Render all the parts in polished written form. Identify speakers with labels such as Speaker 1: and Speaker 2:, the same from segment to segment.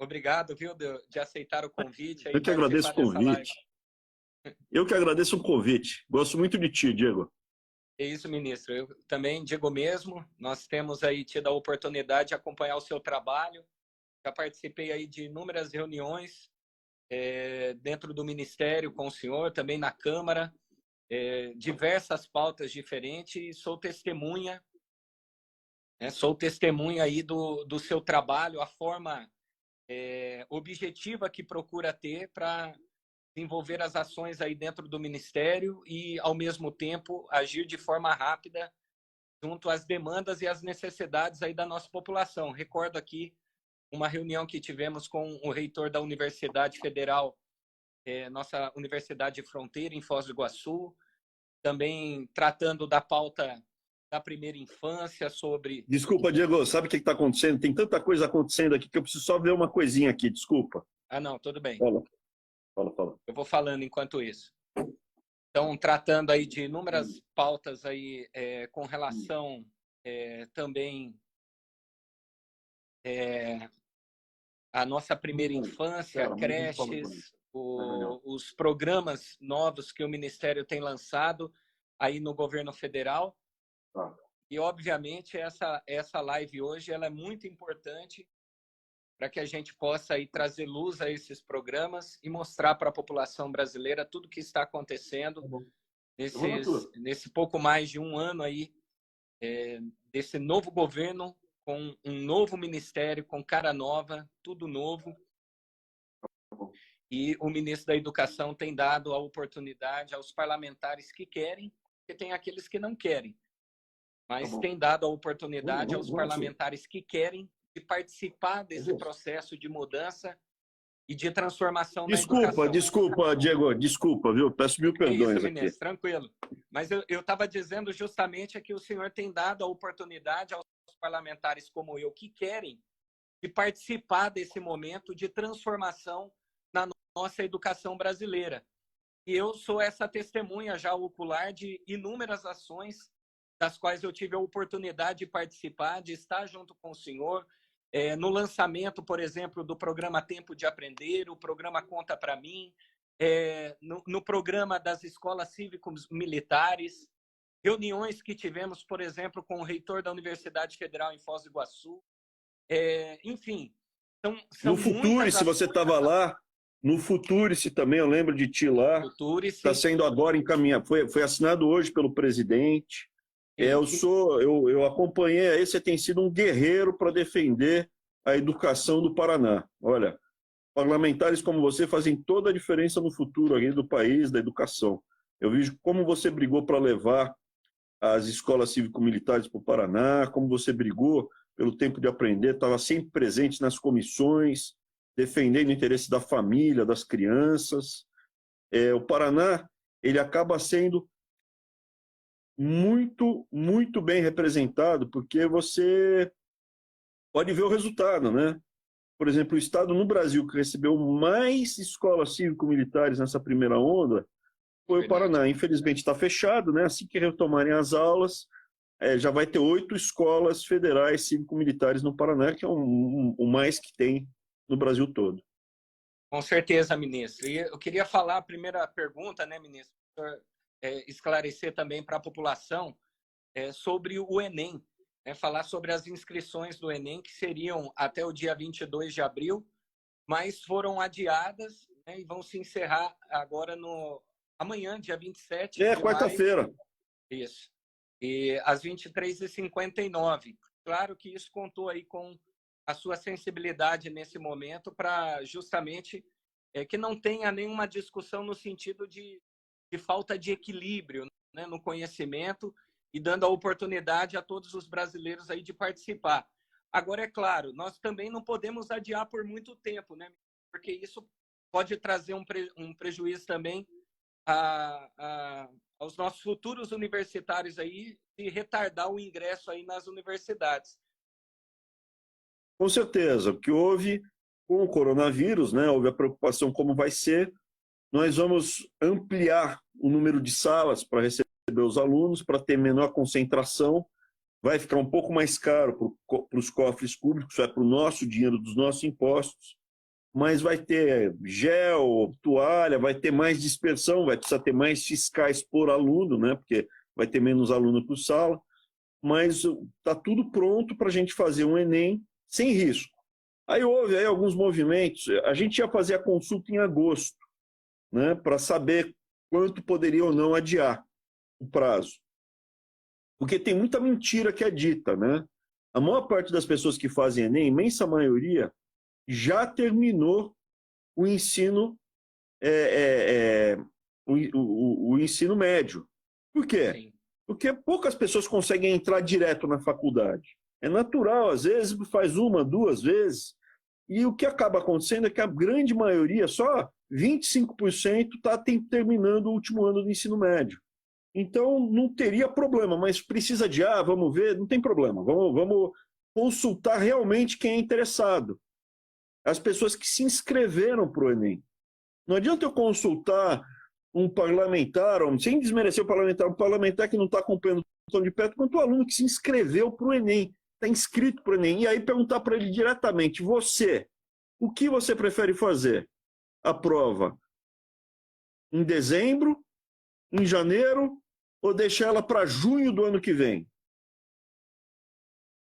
Speaker 1: Obrigado, viu, de aceitar o convite aí
Speaker 2: Eu
Speaker 1: e
Speaker 2: que agradeço
Speaker 1: participar
Speaker 2: o
Speaker 1: dessa live.
Speaker 2: convite. Eu que agradeço o convite. Gosto muito de ti, Diego.
Speaker 1: É isso, ministro. Eu também digo mesmo, nós temos aí tido a oportunidade de acompanhar o seu trabalho. Já participei aí de inúmeras reuniões dentro do Ministério com o senhor, também na Câmara, diversas pautas diferentes, e sou testemunha aí do seu trabalho, a forma objetiva que procura ter para desenvolver as ações aí dentro do Ministério e, ao mesmo tempo, agir de forma rápida junto às demandas e às necessidades aí da nossa população. Recordo aqui uma reunião que tivemos com o reitor da Universidade Federal, nossa Universidade de Fronteira, em Foz do Iguaçu, também tratando da pauta da primeira infância, sobre...
Speaker 2: Desculpa, Diego, sabe o que está acontecendo? Tem tanta coisa acontecendo aqui que eu preciso só ver uma coisinha aqui, desculpa.
Speaker 1: Ah, não, tudo bem.
Speaker 2: Fala.
Speaker 1: Eu vou falando enquanto isso. Então, tratando aí de inúmeras pautas aí com relação também à nossa primeira infância, creches, os programas novos que o Ministério tem lançado aí no governo federal. E, obviamente, essa live hoje ela é muito importante para que a gente possa aí trazer luz a esses programas e mostrar para a população brasileira tudo o que está acontecendo nesse pouco mais de um ano aí desse novo governo, com um novo ministério, com cara nova, tudo novo. E o ministro da Educação tem dado a oportunidade aos parlamentares que querem, porque tem aqueles que não querem, mas tem dado a oportunidade aos parlamentares que querem de participar desse processo de mudança e de transformação na educação.
Speaker 2: Desculpa, Diego, desculpa, viu? Peço mil perdões
Speaker 1: isso, ministro,
Speaker 2: aqui.
Speaker 1: tranquilo. Mas eu estava dizendo justamente que o senhor tem dado a oportunidade aos parlamentares como eu que querem de participar desse momento de transformação na nossa educação brasileira. E eu sou essa testemunha já ocular de inúmeras ações das quais eu tive a oportunidade de participar, de estar junto com o senhor, no lançamento, por exemplo, do programa Tempo de Aprender, o programa Conta para Mim, no programa das escolas cívicos militares, reuniões que tivemos, por exemplo, com o reitor da Universidade Federal em Foz do Iguaçu. Enfim, são
Speaker 2: no Futurice, você estava lá, no Futurice também, eu lembro de ti lá, está sendo agora encaminhado, foi assinado hoje pelo presidente. Eu acompanhei aí, você tem sido um guerreiro para defender a educação do Paraná. Olha, parlamentares como você fazem toda a diferença no futuro aqui do país, da educação. Eu vejo como você brigou para levar as escolas cívico-militares para o Paraná, como você brigou pelo tempo de aprender, estava sempre presente nas comissões, defendendo o interesse da família, das crianças. O Paraná, ele acaba sendo muito, muito bem representado, porque você pode ver o resultado, né? Por exemplo, o estado no Brasil que recebeu mais escolas cívico-militares nessa primeira onda foi o Paraná. Infelizmente está fechado, né? Assim que retomarem as aulas, já vai ter 8 escolas federais cívico-militares no Paraná, que é o mais que tem no Brasil todo.
Speaker 1: Com certeza, ministro. E eu queria falar a primeira pergunta, né, ministro? Esclarecer também para a população sobre o Enem, falar sobre as inscrições do Enem, que seriam até o dia 22 de abril, mas foram adiadas, né, e vão se encerrar agora amanhã, dia 27 de maio.
Speaker 2: Quarta-feira.
Speaker 1: Isso. E às 23h59. Claro que isso contou aí com a sua sensibilidade nesse momento para justamente que não tenha nenhuma discussão no sentido de falta de equilíbrio, né, no conhecimento e dando a oportunidade a todos os brasileiros aí de participar. Agora, é claro, nós também não podemos adiar por muito tempo, né, porque isso pode trazer um prejuízo também aos nossos futuros universitários aí e retardar o ingresso aí nas universidades.
Speaker 2: Com certeza, o que houve com o coronavírus, né, houve a preocupação como vai ser. Nós vamos ampliar o número de salas para receber os alunos, para ter menor concentração. Vai ficar um pouco mais caro para os cofres públicos, para o nosso dinheiro, dos nossos impostos. mas vai ter gel, toalha, vai ter mais dispersão, vai precisar ter mais fiscais por aluno, né? Porque vai ter menos aluno por sala, mas está tudo pronto para a gente fazer um Enem sem risco. Aí houve aí alguns movimentos, a gente ia fazer a consulta em agosto, né? Para saber quanto poderia ou não adiar o prazo. Porque tem muita mentira que é dita, né? A maior parte das pessoas que fazem Enem, a imensa maioria, já terminou o ensino, o ensino médio. Por quê? Sim. Porque poucas pessoas conseguem entrar direto na faculdade. É natural, às vezes faz uma, duas vezes, e o que acaba acontecendo é que a grande maioria, só 25%, está terminando o último ano do ensino médio. Então, não teria problema, mas precisa de, vamos ver, não tem problema. Vamos consultar realmente quem é interessado. As pessoas que se inscreveram para o Enem. Não adianta eu consultar um parlamentar, sem desmerecer o parlamentar, um parlamentar que não está acompanhando tão de perto, quanto o aluno que se inscreveu para o Enem, está inscrito para o Enem, e aí perguntar para ele diretamente, você, o que você prefere fazer? A prova em dezembro, em janeiro, ou deixar ela para junho do ano que vem?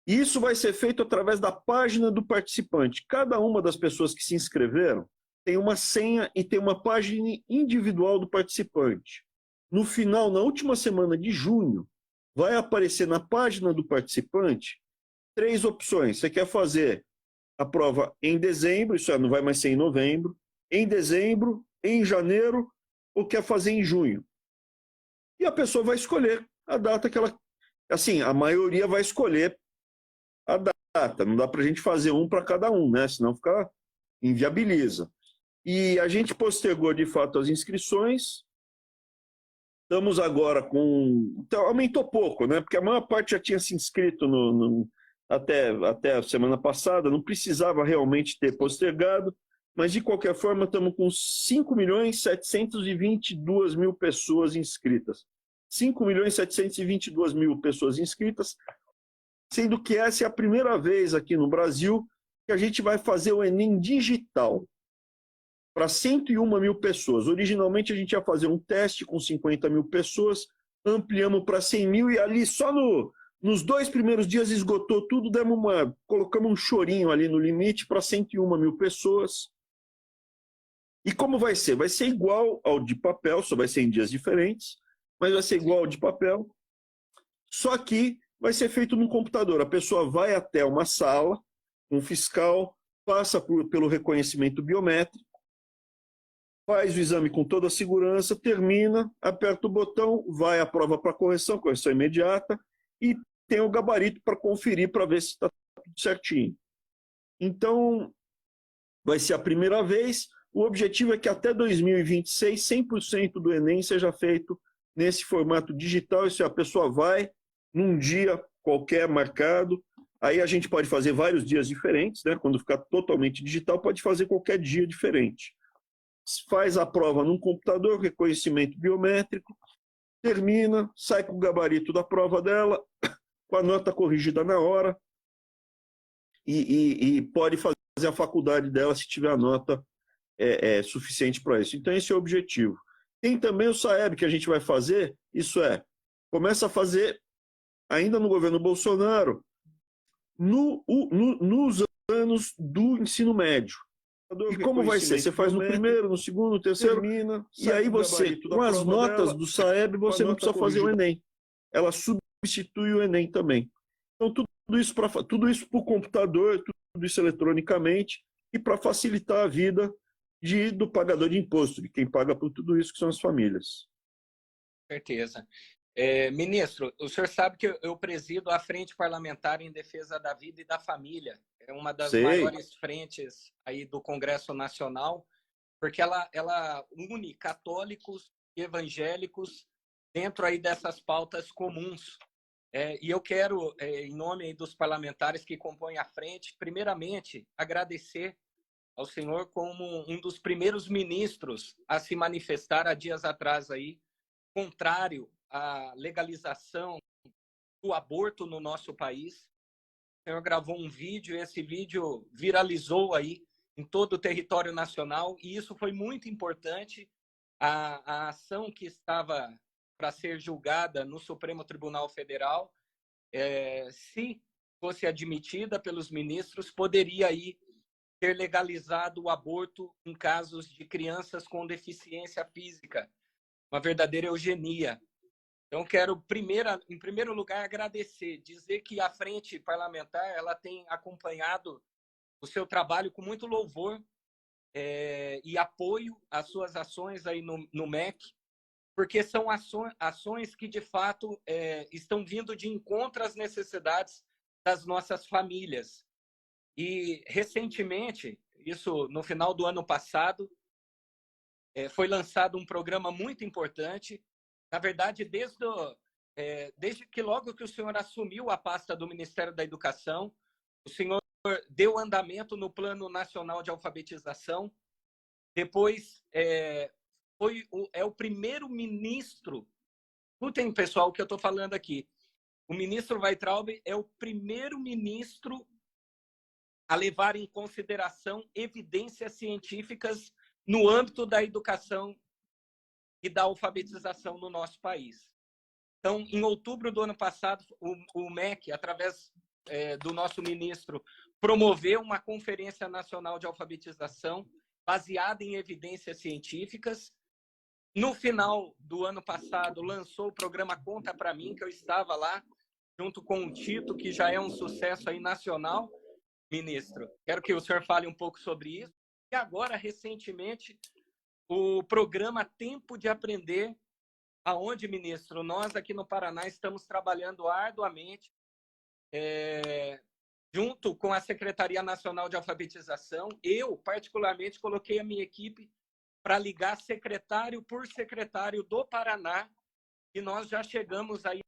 Speaker 2: Isso vai ser feito através da página do participante. Cada uma das pessoas que se inscreveram tem uma senha e tem uma página individual do participante. No final, na última semana de junho, vai aparecer na página do participante 3 opções. Você quer fazer a prova em dezembro, isso não vai mais ser em novembro, em dezembro, em janeiro, ou quer fazer em junho. E a pessoa vai escolher a data que ela... Assim, a maioria vai escolher a data. Não dá para a gente fazer um para cada um, né? Senão inviabiliza. E a gente postergou, de fato, as inscrições. Estamos agora com... Então, aumentou pouco, né? Porque a maior parte já tinha se inscrito até a semana passada, não precisava realmente ter postergado, mas, de qualquer forma, estamos com 5.722.000 pessoas inscritas. 5.722.000 pessoas inscritas, sendo que essa é a primeira vez aqui no Brasil que a gente vai fazer o Enem digital para 101.000 pessoas. Originalmente, a gente ia fazer um teste com 50.000 pessoas, ampliamos para 100.000 e ali só nos 2 primeiros dias esgotou tudo, colocamos um chorinho ali no limite para 101.000 pessoas. E como vai ser? Vai ser igual ao de papel, só vai ser em dias diferentes, mas vai ser igual ao de papel, só que vai ser feito no computador. A pessoa vai até uma sala, um fiscal, passa pelo reconhecimento biométrico, faz o exame com toda a segurança, termina, aperta o botão, vai à prova para correção imediata, e tem o gabarito para conferir, para ver se está tudo certinho. Então, vai ser a primeira vez. O objetivo é que até 2026, 100% do Enem seja feito nesse formato digital. Isso é, a pessoa vai num dia qualquer marcado, aí a gente pode fazer vários dias diferentes, né? Quando ficar totalmente digital, pode fazer qualquer dia diferente. Faz a prova num computador, reconhecimento biométrico, termina, sai com o gabarito da prova dela, com a nota corrigida na hora, e pode fazer a faculdade dela se tiver a nota suficiente para isso. Então, esse é o objetivo. Tem também o SAEB que a gente vai fazer, isso é, começa a fazer, ainda no governo Bolsonaro, nos anos do ensino médio. E como vai ser? Você faz no primeiro, no segundo, no terceiro, termina, e aí você, com as notas do SAEB, você não precisa fazer o Enem. Ela substitui o Enem também. Então, tudo isso para o computador, tudo isso eletronicamente, e para facilitar a vida do pagador de imposto, de quem paga por tudo isso, que são as famílias.
Speaker 1: Certeza. Ministro, o senhor sabe que eu presido a Frente Parlamentar em Defesa da Vida e da Família. É uma das maiores frentes aí do Congresso Nacional, porque ela une católicos e evangélicos dentro aí dessas pautas comuns. E eu quero, em nome dos parlamentares que compõem a frente, primeiramente agradecer ao senhor como um dos primeiros ministros a se manifestar há dias atrás aí, contrário à legalização do aborto no nosso país. O senhor gravou um vídeo e esse vídeo viralizou aí em todo o território nacional, e isso foi muito importante. A ação que estava para ser julgada no Supremo Tribunal Federal, se fosse admitida pelos ministros, poderia aí ter legalizado o aborto em casos de crianças com deficiência física, uma verdadeira eugenia. Então, quero, em primeiro lugar, agradecer, dizer que a Frente Parlamentar ela tem acompanhado o seu trabalho com muito louvor e apoio às suas ações aí no MEC, porque são ações que, de fato, estão vindo de encontro às necessidades das nossas famílias. E, recentemente, isso no final do ano passado, foi lançado um programa muito importante. Na verdade, desde que logo que o senhor assumiu a pasta do Ministério da Educação, o senhor deu andamento no Plano Nacional de Alfabetização. Depois, é o primeiro ministro... Escutem, pessoal, o que eu estou falando aqui. O ministro Weintraub é o primeiro ministro a levar em consideração evidências científicas no âmbito da educação e da alfabetização no nosso país. Então, em outubro do ano passado, o MEC, através do nosso ministro, promoveu uma Conferência Nacional de Alfabetização baseada em evidências científicas. No final do ano passado, lançou o programa Conta Pra Mim, que eu estava lá, junto com o Tito, que já é um sucesso aí nacional. Ministro, quero que o senhor fale um pouco sobre isso. E agora, recentemente, o programa Tempo de Aprender, aonde, ministro, nós aqui no Paraná estamos trabalhando arduamente, junto com a Secretaria Nacional de Alfabetização. Eu, particularmente, coloquei a minha equipe para ligar secretário por secretário do Paraná, e nós já chegamos aí.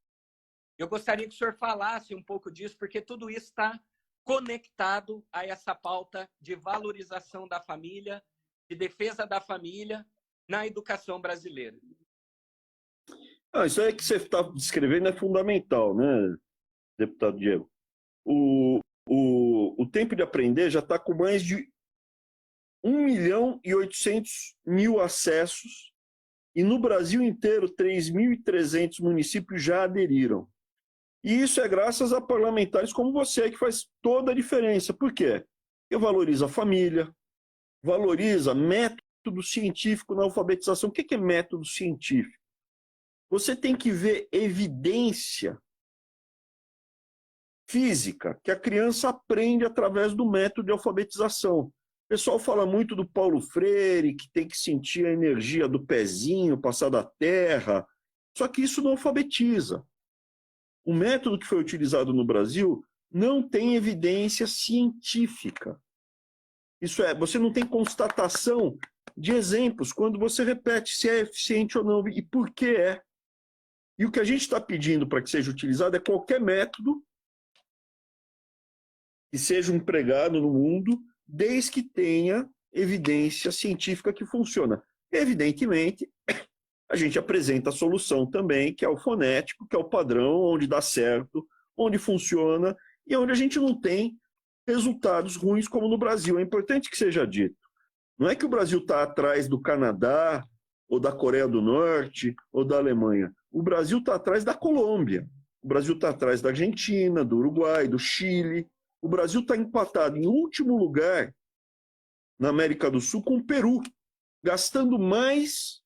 Speaker 1: Eu gostaria que o senhor falasse um pouco disso, porque tudo isso está conectado a essa pauta de valorização da família, de defesa da família na educação brasileira.
Speaker 2: Isso aí que você está descrevendo é fundamental, né, deputado Diego? O Tempo de Aprender já está com mais de 1.800.000 acessos e no Brasil inteiro 3.300 municípios já aderiram. E isso é graças a parlamentares como você, que faz toda a diferença. Por quê? Porque valoriza a família, valoriza método científico na alfabetização. O que é método científico? Você tem que ver evidência física que a criança aprende através do método de alfabetização. O pessoal fala muito do Paulo Freire, que tem que sentir a energia do pezinho, passar da terra. Só que isso não alfabetiza. O método que foi utilizado no Brasil não tem evidência científica. Isso é, você não tem constatação de exemplos quando você repete se é eficiente ou não e por que é. E o que a gente está pedindo para que seja utilizado é qualquer método que seja empregado no mundo, desde que tenha evidência científica que funciona. Evidentemente, a gente apresenta a solução também, que é o fonético, que é o padrão, onde dá certo, onde funciona e onde a gente não tem resultados ruins como no Brasil. É importante que seja dito. Não é que o Brasil está atrás do Canadá, ou da Coreia do Norte, ou da Alemanha. O Brasil está atrás da Colômbia. O Brasil está atrás da Argentina, do Uruguai, do Chile. O Brasil está empatado em último lugar na América do Sul com o Peru, gastando mais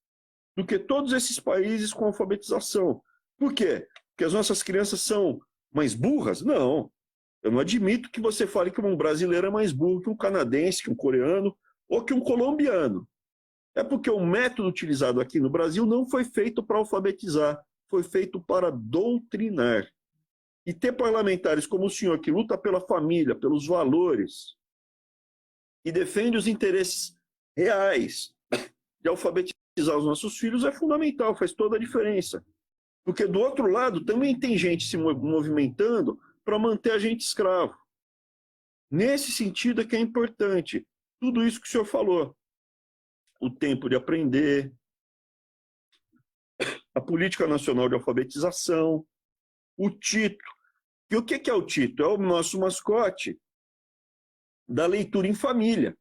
Speaker 2: do que todos esses países com alfabetização. Por quê? Porque as nossas crianças são mais burras? Não. Eu não admito que você fale que um brasileiro é mais burro que um canadense, que um coreano ou que um colombiano. É porque o método utilizado aqui no Brasil não foi feito para alfabetizar, foi feito para doutrinar. E ter parlamentares como o senhor, que luta pela família, pelos valores, e defende os interesses reais de alfabetizar os nossos filhos é fundamental, faz toda a diferença. Porque do outro lado também tem gente se movimentando para manter a gente escravo. Nesse sentido é que é importante tudo isso que o senhor falou. O tempo de aprender, a Política Nacional de Alfabetização, o Tito. E o que é o Tito? É o nosso mascote da leitura em família.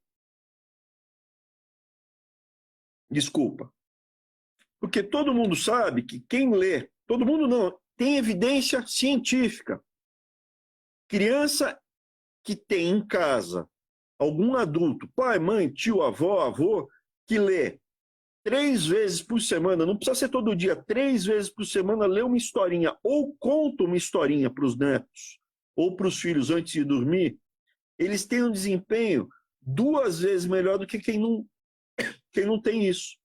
Speaker 2: Desculpa. Porque todo mundo sabe que quem lê, todo mundo não, tem evidência científica. Criança que tem em casa algum adulto, pai, mãe, tio, avó, avô, que lê 3 vezes por semana, não precisa ser todo dia, 3 vezes por semana, lê uma historinha ou conta uma historinha para os netos ou para os filhos antes de dormir, eles têm um desempenho 2 vezes melhor do que quem não tem isso.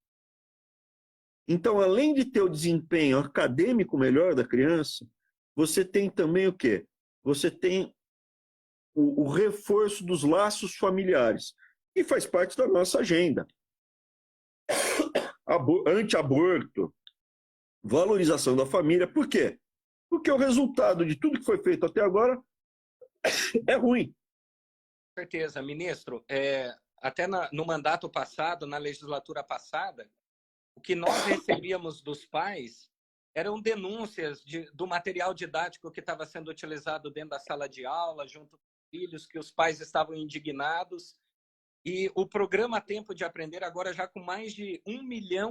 Speaker 2: Então, além de ter o desempenho acadêmico melhor da criança, você tem também o quê? Você tem o reforço dos laços familiares, que faz parte da nossa agenda. Anti-aborto, valorização da família. Por quê? Porque o resultado de tudo que foi feito até agora é ruim.
Speaker 1: Com certeza, ministro. Até no mandato passado, na legislatura passada, o que nós recebíamos dos pais eram denúncias do material didático que estava sendo utilizado dentro da sala de aula, junto com os filhos, que os pais estavam indignados. E o programa Tempo de Aprender, agora já com mais de 1 milhão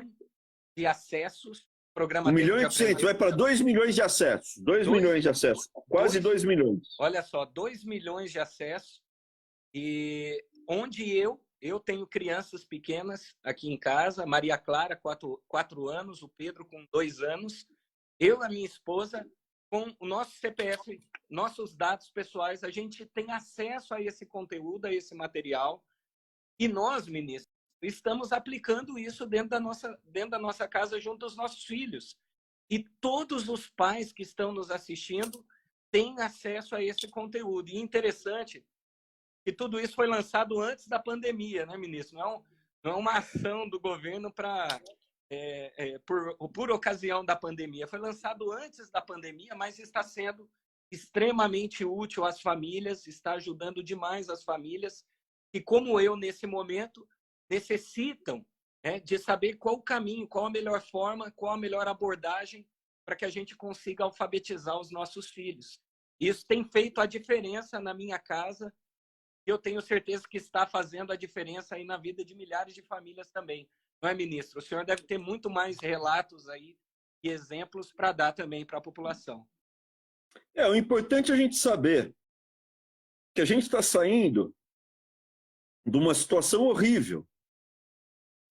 Speaker 1: de acessos.
Speaker 2: 1 milhão e 800, vai para 2 milhões de acessos. 2 milhões de acessos, quase 2 milhões.
Speaker 1: Olha só, 2 milhões de acessos. E onde eu tenho crianças pequenas aqui em casa, Maria Clara, 4 anos, o Pedro com 2 anos. Eu e a minha esposa, com o nosso CPF, nossos dados pessoais, a gente tem acesso a esse conteúdo, a esse material. E nós, ministro, estamos aplicando isso dentro da nossa casa junto aos nossos filhos. E todos os pais que estão nos assistindo têm acesso a esse conteúdo. E interessante que tudo isso foi lançado antes da pandemia, né, ministro? Não é uma ação do governo por ocasião da pandemia. Foi lançado antes da pandemia, mas está sendo extremamente útil às famílias, está ajudando demais as famílias que, como eu, nesse momento, necessitam de saber qual o caminho, qual a melhor forma, qual a melhor abordagem para que a gente consiga alfabetizar os nossos filhos. Isso tem feito a diferença na minha casa e eu tenho certeza que está fazendo a diferença aí na vida de milhares de famílias também. Não é, ministro? O senhor deve ter muito mais relatos aí e exemplos para dar também para a população.
Speaker 2: O importante é a gente saber que a gente está saindo de uma situação horrível.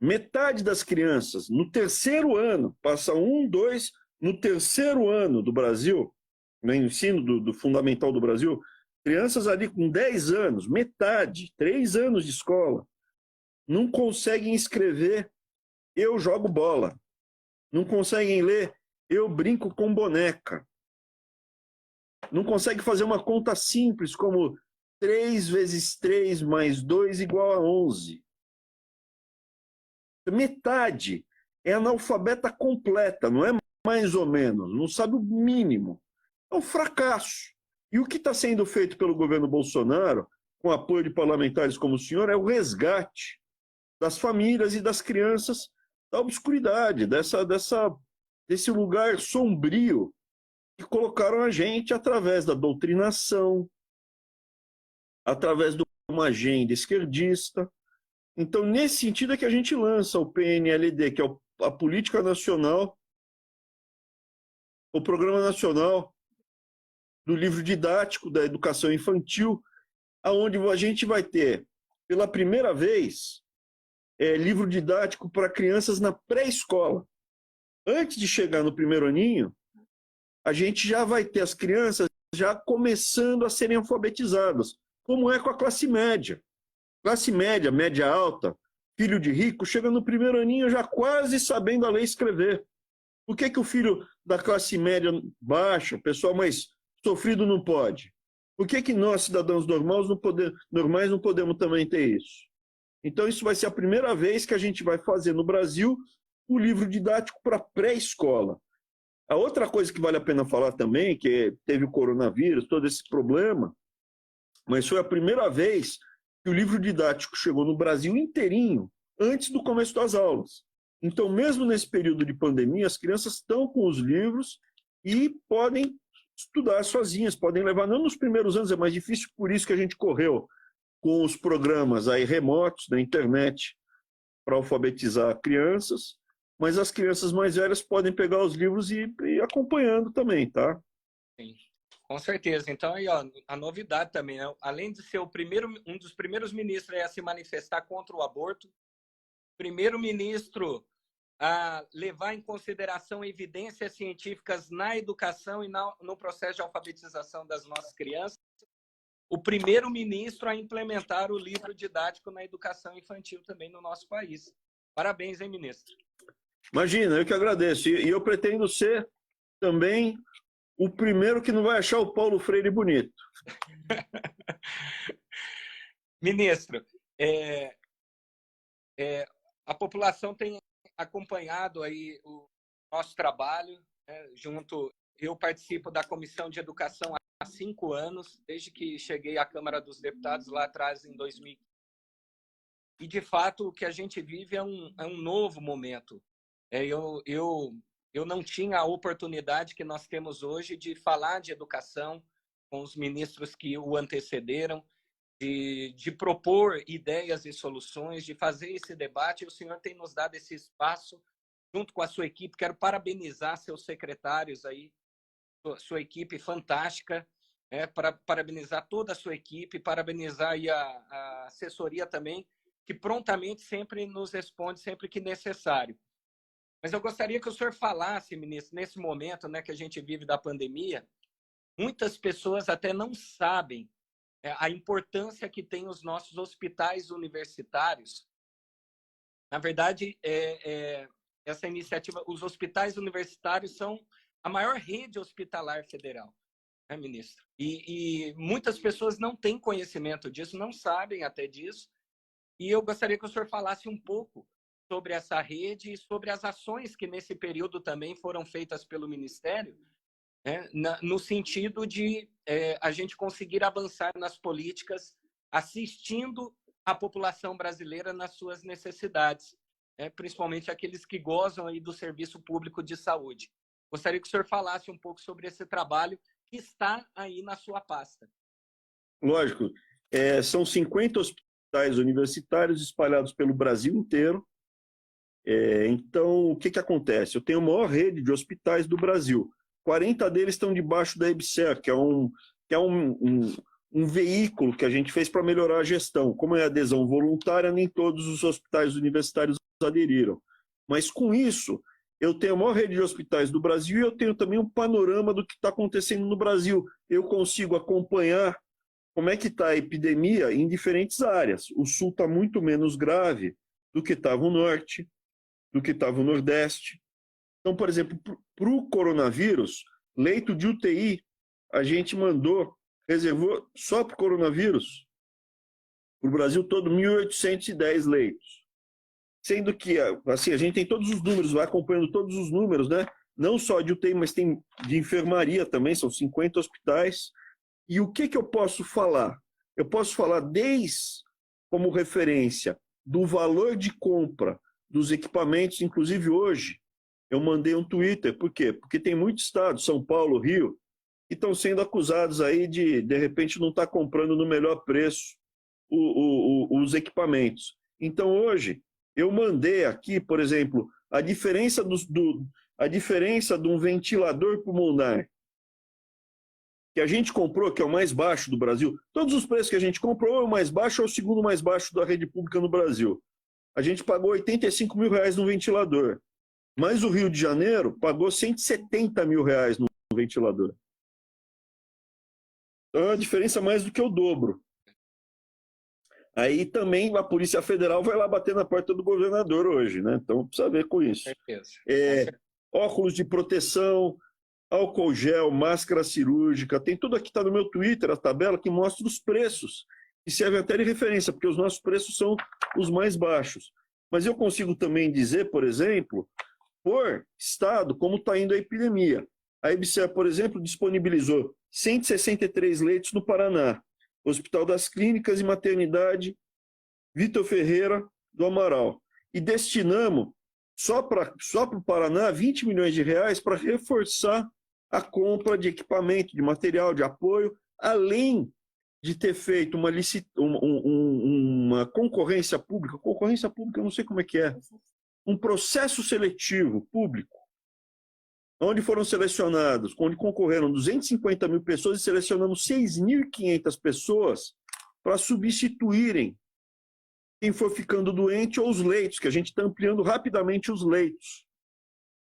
Speaker 2: Metade das crianças, no 3º ano, passa 1, 2, no 3º ano do Brasil, no ensino do fundamental do Brasil, crianças ali com 10 anos, metade, 3 anos de escola, não conseguem escrever "eu jogo bola", não conseguem ler "eu brinco com boneca", não conseguem fazer uma conta simples como 3 vezes 3 mais 2 igual a 11. Metade é analfabeta completa, não é mais ou menos, não sabe o mínimo. É um fracasso. E o que está sendo feito pelo governo Bolsonaro, com apoio de parlamentares como o senhor, é o resgate das famílias e das crianças da obscuridade, desse lugar sombrio que colocaram a gente através da doutrinação, através de uma agenda esquerdista. Então, nesse sentido é que a gente lança o PNLD, que é a Política Nacional, o Programa Nacional do Livro Didático da Educação Infantil, onde a gente vai ter, pela primeira vez, livro didático para crianças na pré-escola. Antes de chegar no 1º aninho, a gente já vai ter as crianças já começando a serem alfabetizadas, como é com a classe média. Classe média, média alta, filho de rico, chega no 1º aninho já quase sabendo a ler e escrever. Por que o filho da classe média baixa, o pessoal mais sofrido, não pode? Por que nós, cidadãos normais, não podemos também ter isso? Então, isso vai ser a primeira vez que a gente vai fazer no Brasil o livro didático para pré-escola. A outra coisa que vale a pena falar também, que teve o coronavírus, todo esse problema, mas foi a primeira vez que o livro didático chegou no Brasil inteirinho, antes do começo das aulas. Então, mesmo nesse período de pandemia, as crianças estão com os livros e podem estudar sozinhas, podem levar, não nos primeiros anos, é mais difícil, por isso que a gente correu com os programas aí remotos da internet. para alfabetizar crianças, mas as crianças mais velhas podem pegar os livros e ir acompanhando também, tá?
Speaker 1: Sim, com certeza. Então, aí, ó, a novidade também, né? Além de ser um dos primeiros ministros a se manifestar contra o aborto, primeiro-ministro a levar em consideração evidências científicas na educação e no processo de alfabetização das nossas crianças, o primeiro-ministro a implementar o livro didático na educação infantil também no nosso país. Parabéns, hein, ministro?
Speaker 2: Imagina, eu que agradeço. E eu pretendo ser também o primeiro que não vai achar o Paulo Freire bonito.
Speaker 1: Ministro, a população tem acompanhado aí o nosso trabalho, né, eu participo da Comissão de Educação há 5 anos, desde que cheguei à Câmara dos Deputados lá atrás, em 2000. E, de fato, o que a gente vive é um novo momento. Eu não tinha a oportunidade que nós temos hoje de falar de educação com os ministros que o antecederam, de propor ideias e soluções, de fazer esse debate. O senhor tem nos dado esse espaço junto com a sua equipe. Quero parabenizar seus secretários aí, sua equipe fantástica, parabenizar toda a sua equipe, parabenizar aí a assessoria também, que prontamente sempre nos responde sempre que necessário. Mas eu gostaria que o senhor falasse, ministro, nesse momento, né, que a gente vive da pandemia, muitas pessoas até não sabem a importância que tem os nossos hospitais universitários. Na verdade, essa iniciativa, os hospitais universitários são a maior rede hospitalar federal, né, ministro? E muitas pessoas não têm conhecimento disso, não sabem até disso. E eu gostaria que o senhor falasse um pouco sobre essa rede e sobre as ações que nesse período também foram feitas pelo Ministério, né, no sentido de a gente conseguir avançar nas políticas, assistindo a população brasileira nas suas necessidades, né, principalmente aqueles que gozam aí do serviço público de saúde. Gostaria que o senhor falasse um pouco sobre esse trabalho que está aí na sua pasta.
Speaker 2: Lógico. São 50 hospitais universitários espalhados pelo Brasil inteiro. Então, o que acontece? Eu tenho a maior rede de hospitais do Brasil. 40 deles estão debaixo da EBSER, que é um veículo que a gente fez para melhorar a gestão. Como é adesão voluntária, nem todos os hospitais universitários aderiram. Mas, com isso, eu tenho a maior rede de hospitais do Brasil e eu tenho também um panorama do que está acontecendo no Brasil. Eu consigo acompanhar como é que está a epidemia em diferentes áreas. O Sul está muito menos grave do que estava o Norte, do que estava o Nordeste. Então, por exemplo, para o coronavírus, leito de UTI, a gente reservou só para o coronavírus, para o Brasil todo, 1.810 leitos. Sendo que, assim, a gente tem todos os números, vai acompanhando todos os números, né? Não só de UTI, mas tem de enfermaria também, são 50 hospitais. E o que eu posso falar? Eu posso falar como referência, do valor de compra dos equipamentos, inclusive hoje, eu mandei um Twitter. Por quê? Porque tem muitos estados, São Paulo, Rio, que estão sendo acusados aí de repente, não estar comprando no melhor preço os equipamentos. Então, hoje, eu mandei aqui, por exemplo, a diferença de um ventilador pulmonar que a gente comprou, que é o mais baixo do Brasil. Todos os preços que a gente comprou, ou é o mais baixo ou é o segundo mais baixo da rede pública no Brasil. A gente pagou R$85 mil no ventilador. Mas o Rio de Janeiro pagou R$170 mil no ventilador. Então é uma diferença mais do que o dobro. Aí também a Polícia Federal vai lá bater na porta do governador hoje, né? Então precisa ver com isso. Óculos de proteção, álcool gel, máscara cirúrgica, tem tudo aqui, está no meu Twitter, a tabela que mostra os preços, que serve até de referência, porque os nossos preços são os mais baixos. Mas eu consigo também dizer, por exemplo, por estado, como está indo a epidemia. A EBSER, por exemplo, disponibilizou 163 leitos no Paraná, Hospital das Clínicas e Maternidade Vitor Ferreira do Amaral. E destinamos, só para o Paraná, R$20 milhões para reforçar a compra de equipamento, de material, de apoio, além de ter feito uma concorrência pública eu não sei como é que é, um processo seletivo público, onde foram selecionados, onde concorreram 250 mil pessoas e selecionamos 6.500 pessoas para substituírem quem for ficando doente ou os leitos, que a gente está ampliando rapidamente os leitos.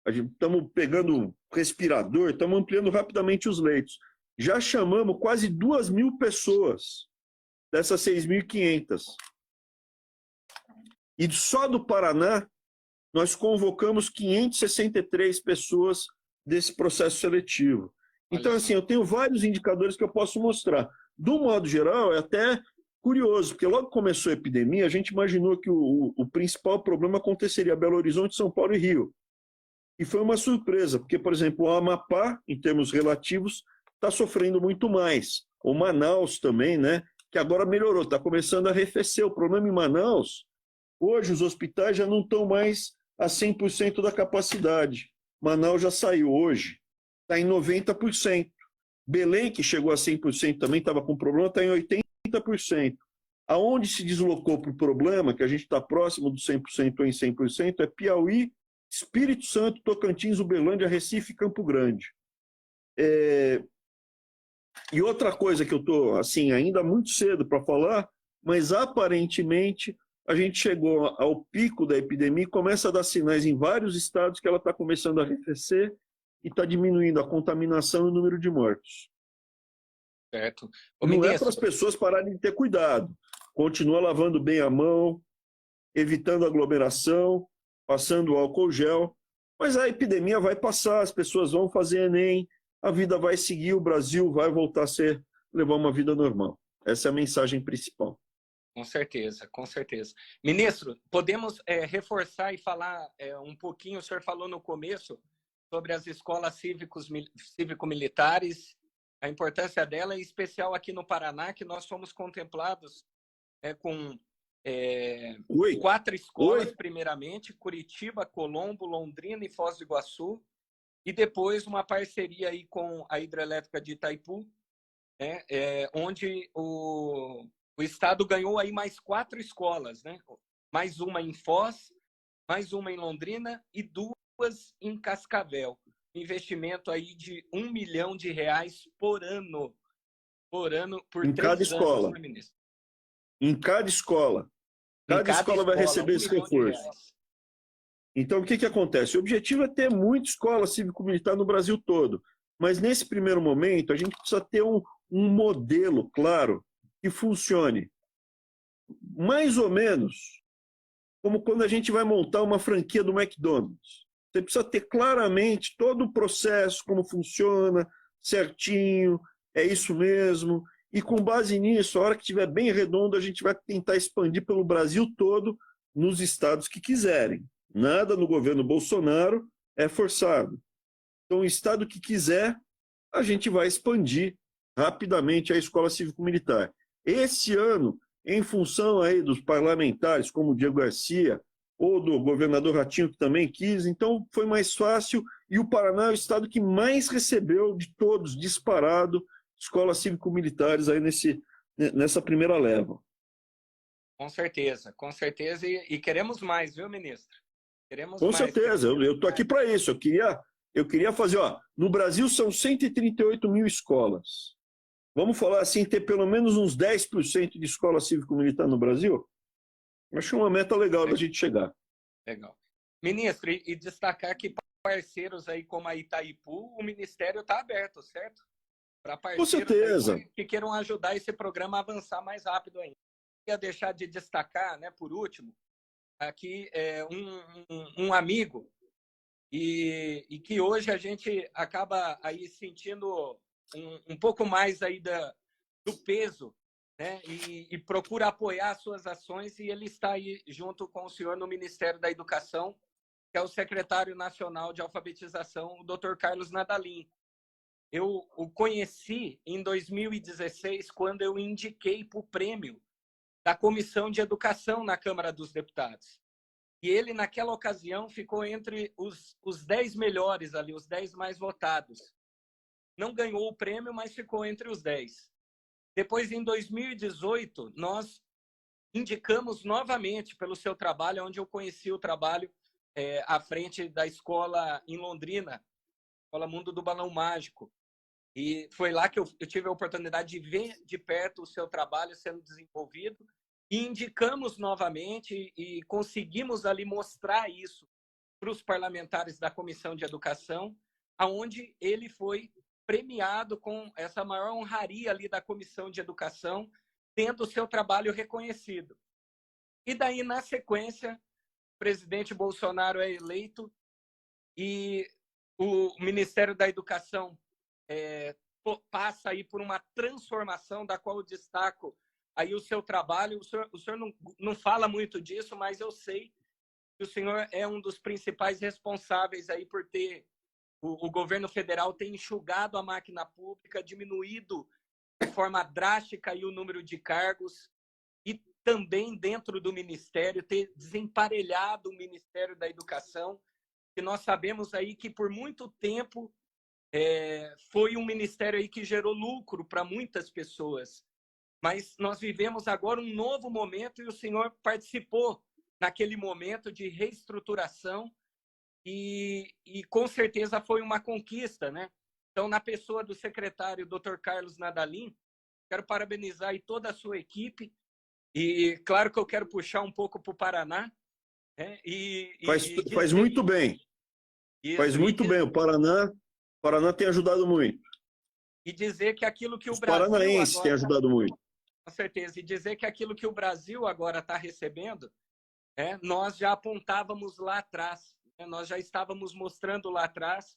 Speaker 2: Estamos pegando respirador, estamos ampliando rapidamente os leitos. Já chamamos quase 2.000 pessoas dessas 6.500. E só do Paraná, nós convocamos 563 pessoas desse processo seletivo. Então, assim, eu tenho vários indicadores que eu posso mostrar. Do modo geral, é até curioso, porque logo que começou a epidemia, a gente imaginou que o principal problema aconteceria em Belo Horizonte, São Paulo e Rio. E foi uma surpresa, porque, por exemplo, o Amapá, em termos relativos, está sofrendo muito mais. O Manaus também, né? Que agora melhorou, está começando a arrefecer. O problema em Manaus, hoje os hospitais já não estão mais a 100% da capacidade. Manaus já saiu hoje, está em 90%. Belém, que chegou a 100% também, estava com problema, está em 80%. Aonde se deslocou para o problema, que a gente está próximo do 100% ou em 100%, é Piauí, Espírito Santo, Tocantins, Uberlândia, Recife e Campo Grande. E outra coisa que eu estou, assim, ainda muito cedo para falar, mas aparentemente a gente chegou ao pico da epidemia e começa a dar sinais em vários estados que ela está começando a arrefecer e está diminuindo a contaminação e o número de mortos.
Speaker 1: Certo.
Speaker 2: Não é para as pessoas pararem de ter cuidado. Continua lavando bem a mão, evitando aglomeração, passando álcool gel, mas a epidemia vai passar, as pessoas vão fazer Enem, a vida vai seguir, o Brasil vai voltar a levar uma vida normal. Essa é a mensagem principal.
Speaker 1: Com certeza, com certeza. Ministro, podemos reforçar e falar um pouquinho, o senhor falou no começo, sobre as escolas cívico-militares, a importância dela, em especial aqui no Paraná, que nós fomos contemplados com 4 escolas, primeiramente, Curitiba, Colombo, Londrina e Foz do Iguaçu, e depois uma parceria aí com a hidrelétrica de Itaipu, onde o Estado ganhou aí mais 4 escolas, né? Mais uma em Foz, mais uma em Londrina e 2 em Cascavel. Investimento aí de R$1 milhão por ano. Por ano, por
Speaker 2: em
Speaker 1: 3
Speaker 2: cada escola.
Speaker 1: anos, ministro.
Speaker 2: Em cada escola. Cada escola vai receber esse reforço. Então, o que acontece? O objetivo é ter muita escola cívico-militar no Brasil todo. Mas, nesse primeiro momento, a gente precisa ter um modelo claro que funcione. Mais ou menos como quando a gente vai montar uma franquia do McDonald's. Você precisa ter claramente todo o processo, como funciona, certinho, é isso mesmo. E com base nisso, a hora que estiver bem redondo, a gente vai tentar expandir pelo Brasil todo, nos estados que quiserem. Nada no governo Bolsonaro é forçado. Então, o estado que quiser, a gente vai expandir rapidamente a escola cívico-militar. Esse ano, em função aí dos parlamentares, como o Diego Garcia, ou do governador Ratinho, que também quis, então foi mais fácil, e o Paraná é o estado que mais recebeu de todos, disparado, escolas cívico-militares aí nessa primeira leva.
Speaker 1: Com certeza, e queremos mais, viu, ministro? Queremos
Speaker 2: com
Speaker 1: mais.
Speaker 2: Certeza, eu estou aqui para isso, eu queria fazer, no Brasil são 138 mil escolas. Vamos falar assim, ter pelo menos uns 10% de escola cívico-militar no Brasil? Acho uma meta legal da gente chegar.
Speaker 1: Legal. Ministro, e destacar que parceiros aí como a Itaipu, o Ministério está aberto, certo? Para parceiros que queiram ajudar esse programa a avançar mais rápido ainda. Queria deixar de destacar, né, por último, aqui um amigo e que hoje a gente acaba aí sentindo um pouco mais aí do peso, né, e procura apoiar suas ações, e ele está aí junto com o senhor no Ministério da Educação, que é o secretário nacional de alfabetização, o Dr. Carlos Nadalim. Eu o conheci em 2016, quando eu indiquei para o prêmio da Comissão de Educação na Câmara dos Deputados. E ele, naquela ocasião, ficou entre os 10 melhores ali, os 10 mais votados. Não ganhou o prêmio, mas ficou entre os 10. Depois, em 2018, nós indicamos novamente pelo seu trabalho, onde eu conheci o trabalho à frente da escola em Londrina, Escola Mundo do Balão Mágico. E foi lá que eu tive a oportunidade de ver de perto o seu trabalho sendo desenvolvido. E indicamos novamente e conseguimos ali mostrar isso para os parlamentares da Comissão de Educação, aonde ele foi premiado com essa maior honraria ali da Comissão de Educação, tendo o seu trabalho reconhecido. E daí, na sequência, o presidente Bolsonaro é eleito e o Ministério da Educação passa aí por uma transformação da qual eu destaco aí o seu trabalho. O senhor não fala muito disso, mas eu sei que o senhor é um dos principais responsáveis aí por ter o governo federal ter enxugado a máquina pública, diminuído de forma drástica aí o número de cargos e também dentro do Ministério ter desemparelhado o Ministério da Educação, que nós sabemos aí que por muito tempo foi um ministério aí que gerou lucro para muitas pessoas. Mas nós vivemos agora um novo momento e o senhor participou naquele momento de reestruturação e com certeza foi uma conquista, né? Então, na pessoa do secretário Dr. Carlos Nadalim, quero parabenizar aí toda a sua equipe e, claro, que eu quero puxar um pouco para o Paraná. Né?
Speaker 2: Faz muito bem. Isso, faz muito bem. O Paraná tem ajudado muito.
Speaker 1: E dizer que aquilo que
Speaker 2: os paranaenses têm ajudado muito.
Speaker 1: Com certeza. E dizer que aquilo que o Brasil agora está recebendo, nós já apontávamos lá atrás. Nós já estávamos mostrando lá atrás.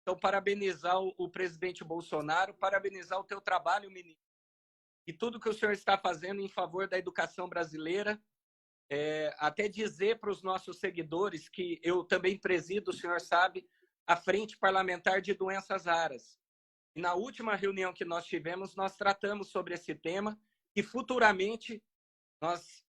Speaker 1: Então, parabenizar o presidente Bolsonaro, parabenizar o teu trabalho, ministro, e tudo que o senhor está fazendo em favor da educação brasileira. Até dizer para os nossos seguidores que eu também presido, o senhor sabe, a Frente Parlamentar de Doenças Raras. E na última reunião que nós tivemos, nós tratamos sobre esse tema e futuramente nós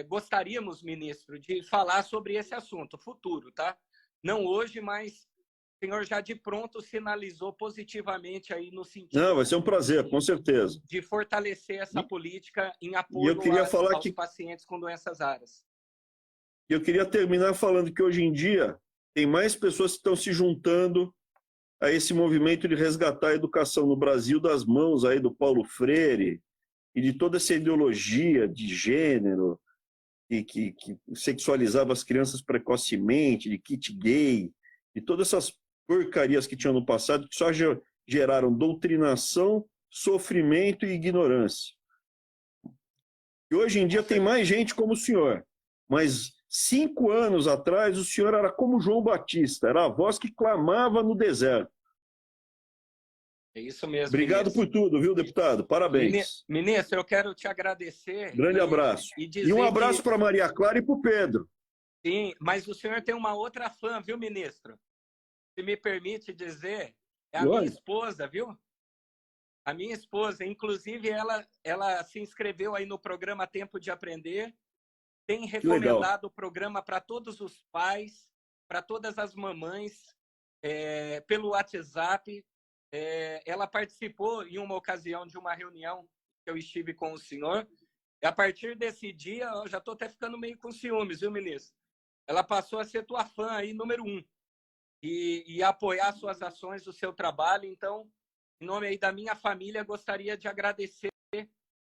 Speaker 1: gostaríamos, ministro, de falar sobre esse assunto, futuro, tá? Não hoje, mas o senhor já de pronto sinalizou positivamente aí no sentido...
Speaker 2: Não, vai ser um prazer, com certeza.
Speaker 1: De fortalecer essa política em apoio aos pacientes com doenças raras.
Speaker 2: Eu queria terminar falando que hoje em dia tem mais pessoas que estão se juntando a esse movimento de resgatar a educação no Brasil das mãos aí do Paulo Freire e de toda essa ideologia de gênero que sexualizava as crianças precocemente, de kit gay, e todas essas porcarias que tinham no passado, que só geraram doutrinação, sofrimento e ignorância. E hoje em dia tem mais gente como o senhor, mas 5 anos atrás o senhor era como João Batista, era a voz que clamava no deserto.
Speaker 1: É isso mesmo.
Speaker 2: Obrigado por tudo, viu, deputado? Parabéns.
Speaker 1: Ministro, eu quero te agradecer.
Speaker 2: Grande abraço. E um abraço para Maria Clara e para o Pedro.
Speaker 1: Sim, mas o senhor tem uma outra fã, viu, ministro? Se me permite dizer, é a minha esposa, viu? A minha esposa, inclusive, ela se inscreveu aí no programa Tempo de Aprender, tem recomendado o programa para todos os pais, para todas as mamães, pelo WhatsApp. Ela participou em uma ocasião de uma reunião que eu estive com o senhor. E a partir desse dia, eu já estou até ficando meio com ciúmes, viu, ministro? Ela passou a ser tua fã aí, número 1. E apoiar suas ações, o seu trabalho. Então, em nome aí da minha família, gostaria de agradecer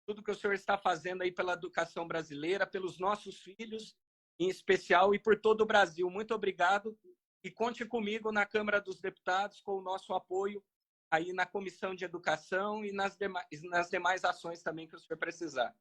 Speaker 1: tudo que o senhor está fazendo aí pela educação brasileira, pelos nossos filhos, em especial, e por todo o Brasil. Muito obrigado. E conte comigo na Câmara dos Deputados com o nosso apoio aí na Comissão de Educação e nas demais ações também que o senhor precisar.